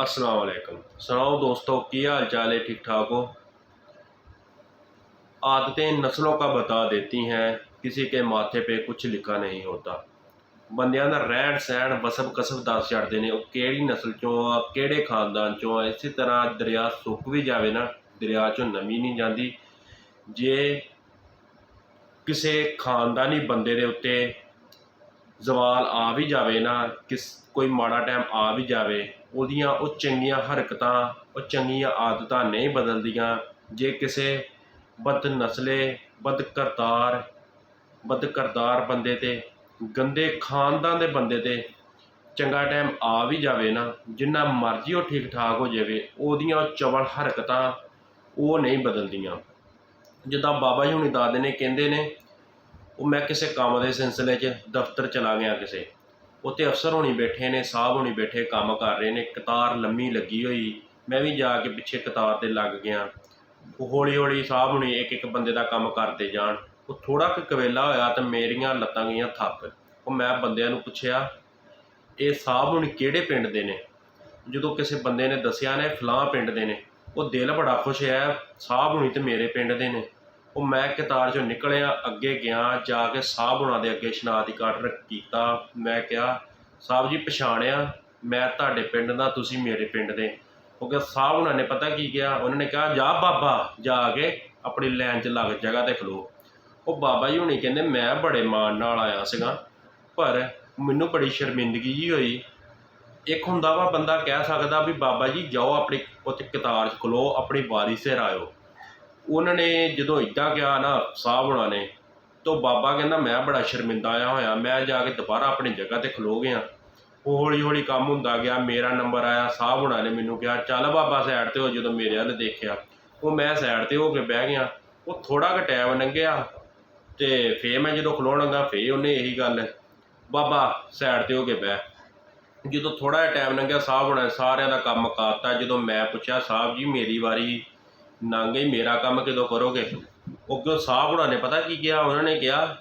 अस्सलाम वालेकुम। सुनाओ दोस्तों, की हाल चाल है? ठीक ठाक हो? आदतें नस्लों का बता देती हैं, किसी के माथे पे कुछ लिखा नहीं होता। ਬੰਦਿਆਂ ਦਾ ਰਹਿਣ ਸਹਿਣ ਵਸਬ ਕਸਬ ਦੱਸ ਛੱਡਦੇ ਨੇ, ਉਹ ਕਿਹੜੀ ਨਸਲ ਚੋਂ ਆ, ਕਿਹੜੇ ਖਾਨਦਾਨ ਚੋਂ ਆ। ਇਸੇ ਤਰ੍ਹਾਂ ਦਰਿਆ ਸੁੱਕ ਵੀ ਜਾਵੇ ਨਾ, ਦਰਿਆ ਚੋਂ ਨਮੀ ਨਹੀਂ ਜਾਂਦੀ। ਜੇ ਕਿਸੇ ਖਾਨਦਾਨੀ ਬੰਦੇ ਦੇ ਉੱਤੇ ਜ਼ਵਾਲ ਆ ਵੀ ਜਾਵੇ ਨਾ, ਕੋਈ ਮਾੜਾ ਟਾਈਮ ਆ ਵੀ ਜਾਵੇ, ਉਹਦੀਆਂ ਉਹ ਚੰਗੀਆਂ ਹਰਕਤਾਂ, ਉਹ ਚੰਗੀਆਂ ਆਦਤਾਂ ਨਹੀਂ ਬਦਲਦੀਆਂ। ਜੇ ਕਿਸੇ ਬਦਨਸਲੇ ਬਦਕਰਦਾਰ ਬੰਦੇ ਤੇ, ਗੰਦੇ ਖਾਨਦਾਨ ਦੇ ਬੰਦੇ ਤੇ ਚੰਗਾ ਟਾਈਮ ਆ ਵੀ ਜਾਵੇ ਨਾ, ਜਿੰਨਾ ਮਰਜ਼ੀ ਉਹ ਠੀਕ ਠਾਕ ਹੋ ਜਾਵੇ, ਉਹਦੀਆਂ ਚਵਲ ਹਰਕਤਾਂ ਉਹ ਨਹੀਂ ਬਦਲਦੀਆਂ। ਜਿੱਦਾਂ ਬਾਬਾ ਜੀ ਹੁਣੀ ਦੱਸਦੇ ਨੇ, ਕਹਿੰਦੇ ਨੇ ਉਹ ਮੈਂ ਕਿਸੇ ਕੰਮ ਦੇ ਸਿਲਸਿਲੇ 'ਚ ਦਫ਼ਤਰ ਚਲਾ ਗਿਆ, ਕਿਸੇ ਉੱਥੇ ਅਫਸਰ ਹੋਣੀ ਬੈਠੇ ਨੇ, ਸਾਹਿਬ ਹੋਣੀ ਬੈਠੇ ਕੰਮ ਕਰ ਰਹੇ ਨੇ, ਕਤਾਰ ਲੰਮੀ ਲੱਗੀ ਹੋਈ। ਮੈਂ ਵੀ ਜਾ ਕੇ ਪਿੱਛੇ ਕਤਾਰ 'ਤੇ ਲੱਗ ਗਿਆ। ਉਹ ਹੌਲੀ ਹੌਲੀ ਸਾਹਿਬ ਹੁਣੀ ਇੱਕ ਇੱਕ ਬੰਦੇ ਦਾ ਕੰਮ ਕਰਦੇ ਜਾਣ। ਉਹ ਥੋੜ੍ਹਾ ਕੁ ਕਵੇਲਾ ਹੋਇਆ ਤਾਂ ਮੇਰੀਆਂ ਲੱਤਾਂ ਗਈਆਂ ਥੱਕ। ਉਹ ਮੈਂ ਬੰਦਿਆਂ ਨੂੰ ਪੁੱਛਿਆ, ਇਹ ਸਾਹਿਬ ਹੁਣੀ ਕਿਹੜੇ ਪਿੰਡ ਦੇ ਨੇ? ਜਦੋਂ ਕਿਸੇ ਬੰਦੇ ਨੇ ਦੱਸਿਆ ਨੇ ਫਲਾਹ ਪਿੰਡ ਦੇ ਨੇ, ਉਹ ਦਿਲ ਬੜਾ ਖੁਸ਼ ਹੈ, ਸਾਹਿਬ ਹੁਣੀ ਤਾਂ ਮੇਰੇ ਪਿੰਡ ਦੇ ਨੇ। ਉਹ ਮੈਂ ਕਤਾਰ 'ਚੋਂ ਨਿਕਲਿਆ, ਅੱਗੇ ਗਿਆ, ਜਾ ਕੇ ਸਾਹਿਬ ਹੁਣਾਂ ਦੇ ਅੱਗੇ ਸ਼ਨਾਖਤੀ ਕਾਰਡ ਕੀਤਾ। ਮੈਂ ਕਿਹਾ, ਸਾਹਿਬ ਜੀ ਪਛਾਣਿਆ, ਮੈਂ ਤੁਹਾਡੇ ਪਿੰਡ ਦਾ, ਤੁਸੀਂ ਮੇਰੇ ਪਿੰਡ ਦੇ। ਉਹ ਕਿਹਾ, ਸਾਹਿਬ ਹੁਣਾਂ ਨੇ ਪਤਾ ਕੀ ਕਿਹਾ? ਉਹਨਾਂ ਨੇ ਕਿਹਾ, ਜਾ ਬਾਬਾ, ਜਾ ਕੇ ਆਪਣੀ ਲਾਈਨ 'ਚ ਲੱਗ ਜਗ੍ਹਾ 'ਤੇ ਖਲੋ। ਉਹ ਬਾਬਾ ਜੀ ਹੁਣੀ ਕਹਿੰਦੇ, ਮੈਂ ਬੜੇ ਮਾਣ ਨਾਲ ਆਇਆ ਸੀਗਾ, ਪਰ ਮੈਨੂੰ ਬੜੀ ਸ਼ਰਮਿੰਦਗੀ ਜਿਹੀ ਹੋਈ। ਇੱਕ ਹੁੰਦਾ ਵਾ ਬੰਦਾ ਕਹਿ ਸਕਦਾ ਵੀ ਬਾਬਾ ਜੀ ਜਾਓ ਆਪਣੀ ਉੱਥੇ ਕਤਾਰ 'ਚ ਖਲੋ, ਆਪਣੀ ਵਾਰੀ ਸਿਰ ਆਇਓ। ਉਹਨਾਂ ਨੇ ਜਦੋਂ ਇੱਦਾਂ ਕਿਹਾ ਨਾ ਸਾਹਿਬ ਹੁਣਾਂ ਨੇ, ਤਾਂ ਬਾਬਾ ਕਹਿੰਦਾ ਮੈਂ ਬੜਾ ਸ਼ਰਮਿੰਦਾ ਆਇਆ ਹੋਇਆ। ਮੈਂ ਜਾ ਕੇ ਦੁਬਾਰਾ ਆਪਣੀ ਜਗ੍ਹਾ 'ਤੇ ਖਲੋ ਗਿਆ। ਉਹ ਹੌਲੀ ਹੌਲੀ ਕੰਮ ਹੁੰਦਾ ਗਿਆ, ਮੇਰਾ ਨੰਬਰ ਆਇਆ। ਸਾਹਿਬ ਹੁਣਾਂ ਨੇ ਮੈਨੂੰ ਕਿਹਾ, ਚੱਲ ਬਾਬਾ ਸਾਈਡ 'ਤੇ ਹੋ। ਜਦੋਂ ਮੇਰੇ ਵੱਲ ਦੇਖਿਆ, ਉਹ ਮੈਂ ਸਾਈਡ 'ਤੇ ਹੋ ਕੇ ਬਹਿ ਗਿਆ। ਉਹ ਥੋੜ੍ਹਾ ਕੁ ਟਾਈਮ ਲੰਘਿਆ ਅਤੇ ਫਿਰ ਮੈਂ ਜਦੋਂ ਖਲੋਣ ਲੱਗਾ, ਫਿਰ ਉਹਨੇ ਇਹੀ ਗੱਲ, ਬਾਬਾ ਸਾਈਡ 'ਤੇ ਹੋ ਕੇ ਬਹਿ। ਜਦੋਂ ਥੋੜ੍ਹਾ ਜਿਹਾ ਟਾਈਮ ਲੰਘਿਆ, ਸਾਹਿਬ ਹੁਣਾਂ ਨੇ ਸਾਰਿਆਂ ਦਾ ਕੰਮ ਮੁਕਾਤਾ। ਜਦੋਂ ਮੈਂ ਪੁੱਛਿਆ, ਸਾਹਿਬ ਜੀ ਮੇਰੀ ਵਾਰੀ ਲੰਘ ਗਈ, ਮੇਰਾ ਕੰਮ ਕਦੋਂ ਕਰੋਗੇ? ਉਹ ਕਿਉਂ? ਸਾਹਿਬ ਹੁਣਾਂ ਨੇ ਪਤਾ ਕੀ ਕਿਹਾ? ਉਹਨਾਂ ਨੇ ਕਿਹਾ,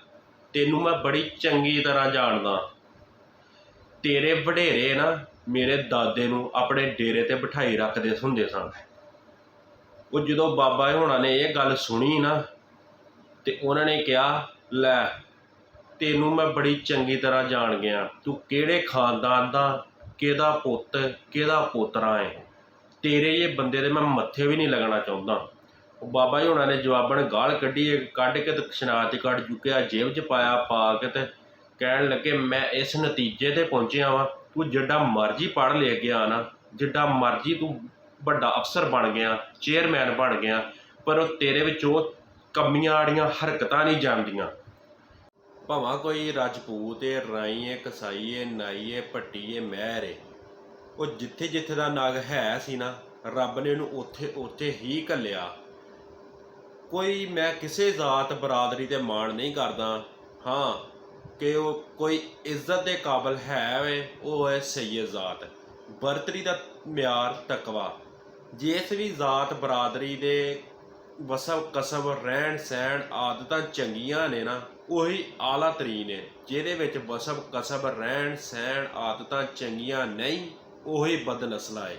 ਤੈਨੂੰ ਮੈਂ ਬੜੀ ਚੰਗੀ ਤਰ੍ਹਾਂ ਜਾਣਦਾ। ਤੇਰੇ ਵਡੇਰੇ ਨਾ ਮੇਰੇ ਦਾਦੇ ਨੂੰ ਆਪਣੇ ਡੇਰੇ 'ਤੇ ਬਿਠਾਈ ਰੱਖਦੇ ਹੁੰਦੇ ਸਨ। ਉਹ ਜਦੋਂ ਬਾਬਾ ਹੁਣਾਂ ਨੇ ਇਹ ਗੱਲ ਸੁਣੀ ਨਾ, ਅਤੇ ਉਹਨਾਂ ਨੇ ਕਿਹਾ, ਲੈ ਤੈਨੂੰ ਮੈਂ ਬੜੀ ਚੰਗੀ ਤਰ੍ਹਾਂ ਜਾਣ ਗਿਆ, ਤੂੰ ਕਿਹੜੇ ਖਾਨਦਾਨ ਦਾ, ਕਿਹਦਾ ਪੁੱਤ, ਕਿਹਦਾ ਪੋਤਰਾ ਹੈ। ਤੇਰੇ ਇਹ ਬੰਦੇ ਦੇ ਮੈਂ ਮੱਥੇ ਵੀ ਨਹੀਂ ਲੱਗਣਾ ਚਾਹੁੰਦਾ। ਉਹ ਬਾਬਾ ਜੀ ਹੁਣਾਂ ਨੇ ਜਵਾਬਣ ਗਾਲ ਕੱਢ ਕੇ ਤੇ ਸ਼ਨਾਖਤੀ ਕਾਰਡ ਚੁੱਕਿਆ, ਜੇਬ 'ਚ ਪਾਇਆ, ਪਾ ਕੇ ਤੇ ਕਹਿਣ ਲੱਗੇ, ਮੈਂ ਇਸ ਨਤੀਜੇ 'ਤੇ ਪਹੁੰਚਿਆ ਵਾਂ, ਤੂੰ ਜਿੱਡਾ ਮਰਜ਼ੀ ਪੜ੍ਹ ਲਿਖ ਗਿਆ ਨਾ, ਜਿੱਡਾ ਮਰਜ਼ੀ ਤੂੰ ਵੱਡਾ ਅਫਸਰ ਬਣ ਗਿਆ, ਚੇਅਰਮੈਨ ਬਣ ਗਿਆ, ਪਰ ਉਹ ਤੇਰੇ ਵਿੱਚ ਉਹ ਕਮੀਆਂ ਵਾਲੀਆਂ ਹਰਕਤਾਂ ਨਹੀਂ ਜਾਂਦੀਆਂ। ਭਾਵੇਂ ਕੋਈ ਰਾਜਪੂਤ ਏ, ਰਾਈ ਏ, ਕਸਾਈ ਏ, ਨਾਈ ਏ, ਭੱਟੀ ਏ, ਮਹਿਰ ਏ, ਉਹ ਜਿੱਥੇ ਜਿੱਥੇ ਦਾ ਨਗ ਹੈ ਸੀ ਨਾ, ਰੱਬ ਨੇ ਉਹਨੂੰ ਉੱਥੇ ਉੱਥੇ ਹੀ ਘੱਲਿਆ। ਕੋਈ ਮੈਂ ਕਿਸੇ ਜ਼ਾਤ ਬਰਾਦਰੀ 'ਤੇ ਮਾਣ ਨਹੀਂ ਕਰਦਾ, ਹਾਂ ਕਿ ਉਹ ਕੋਈ ਇੱਜ਼ਤ ਦੇ ਕਾਬਲ ਹੈ ਵੇ, ਉਹ ਹੈ ਸਈਦ ਜ਼ਾਤ। ਬਰਤਰੀ ਦਾ ਮਿਆਰ ਤਕਵਾ। ਜਿਸ ਵੀ ਜ਼ਾਤ ਬਰਾਦਰੀ ਦੇ ਵਸਬ ਕਸਬ, ਰਹਿਣ ਸਹਿਣ, ਆਦਤਾਂ ਚੰਗੀਆਂ ਨੇ ਨਾ, ਉਹੀ ਆਲਾ ਤਰੀਨ ਹੈ। ਜਿਹਦੇ ਵਿੱਚ ਵਸਬ ਕਸਬ, ਰਹਿਣ ਸਹਿਣ, ਆਦਤਾਂ ਚੰਗੀਆਂ ਨਹੀਂ, ਉਹੀ ਬਦਨਸਲਾ ਹੈ।